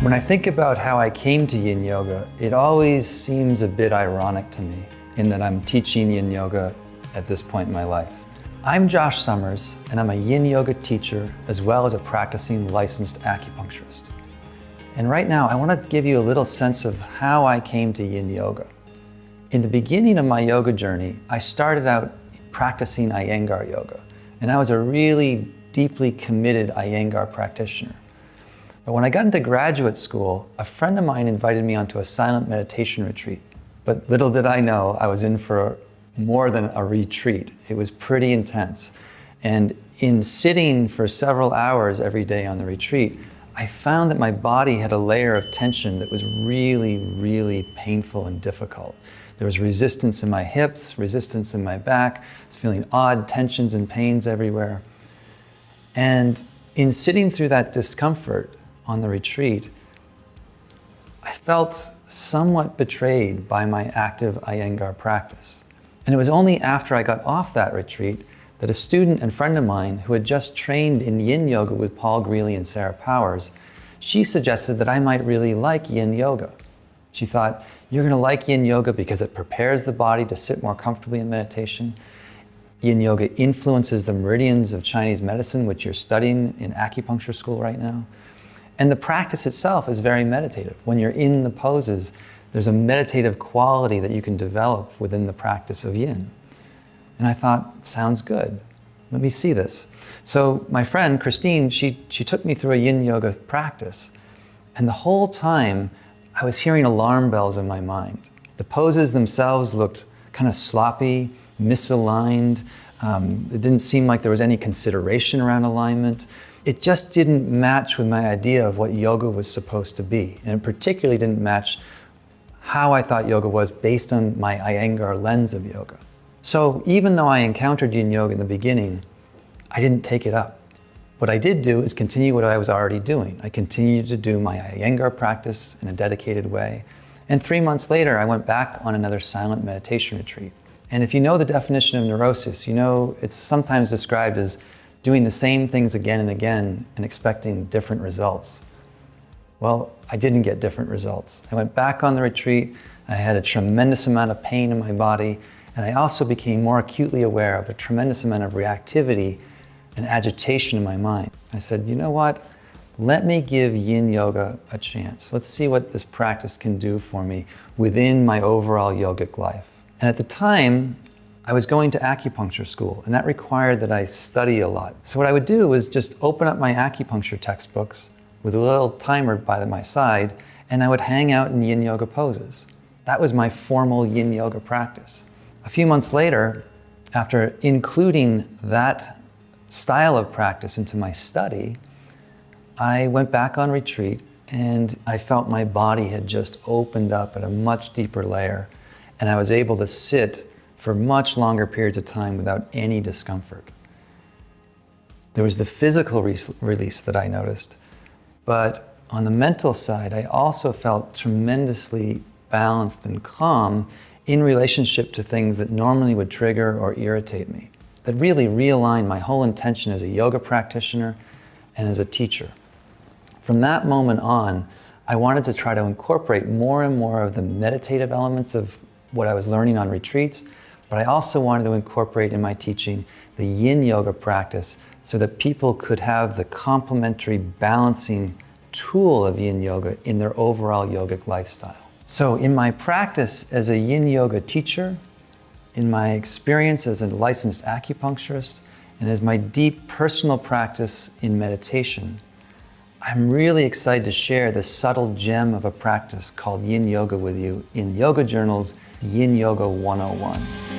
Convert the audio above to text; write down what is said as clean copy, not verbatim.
When I think about how I came to Yin Yoga, it always seems a bit ironic to me in that I'm teaching Yin Yoga at this point in my life. I'm Josh Summers, and I'm a Yin Yoga teacher as well as a practicing licensed acupuncturist. And right now, I want to give you a little sense of how I came to Yin Yoga. In the beginning of my yoga journey, I started out practicing Iyengar yoga, and I was a really deeply committed Iyengar practitioner. But when I got into graduate school, a friend of mine invited me onto a silent meditation retreat. But little did I know, I was in for more than a retreat. It was pretty intense. And in sitting for several hours every day on the retreat, I found that my body had a layer of tension that was really, really painful and difficult. There was resistance in my hips, resistance in my back. I was feeling odd tensions and pains everywhere. And in sitting through that discomfort on the retreat, I felt somewhat betrayed by my active Iyengar practice. And it was only after I got off that retreat that a student and friend of mine who had just trained in Yin Yoga with Paul Greeley and Sarah Powers, she suggested that I might really like Yin Yoga. She thought, you're going to like Yin Yoga because it prepares the body to sit more comfortably in meditation. Yin Yoga influences the meridians of Chinese medicine, which you're studying in acupuncture school right now. And the practice itself is very meditative. When you're in the poses, there's a meditative quality that you can develop within the practice of Yin. And I thought, sounds good. Let me see this. So my friend, Christine, she took me through a Yin Yoga practice. And the whole time, I was hearing alarm bells in my mind. The poses themselves looked kind of sloppy, misaligned. It didn't seem like there was any consideration around alignment. It just didn't match with my idea of what yoga was supposed to be. And it particularly didn't match how I thought yoga was based on my Iyengar lens of yoga. So even though I encountered Yin Yoga in the beginning, I didn't take it up. What I did do is continue what I was already doing. I continued to do my Iyengar practice in a dedicated way. And 3 months later, I went back on another silent meditation retreat. And if you know the definition of neurosis, you know it's sometimes described as doing the same things again and again and expecting different results. Well, I didn't get different results. I went back on the retreat, I had a tremendous amount of pain in my body, and I also became more acutely aware of a tremendous amount of reactivity and agitation in my mind. I said, you know what? Let me give Yin Yoga a chance. Let's see what this practice can do for me within my overall yogic life. And at the time, I was going to acupuncture school, and that required that I study a lot. So what I would do was just open up my acupuncture textbooks with a little timer by my side, and I would hang out in Yin Yoga poses. That was my formal Yin Yoga practice. A few months later, after including that style of practice into my study, I went back on retreat, and I felt my body had just opened up at a much deeper layer, and I was able to sit for much longer periods of time without any discomfort. There was the physical release that I noticed, but on the mental side, I also felt tremendously balanced and calm in relationship to things that normally would trigger or irritate me, that really realigned my whole intention as a yoga practitioner and as a teacher. From that moment on, I wanted to try to incorporate more and more of the meditative elements of what I was learning on retreats, but I also wanted to incorporate in my teaching the Yin Yoga practice so that people could have the complementary balancing tool of Yin Yoga in their overall yogic lifestyle. So in my practice as a Yin Yoga teacher, in my experience as a licensed acupuncturist, and as my deep personal practice in meditation, I'm really excited to share this subtle gem of a practice called Yin Yoga with you in Yoga Journal's Yin Yoga 101.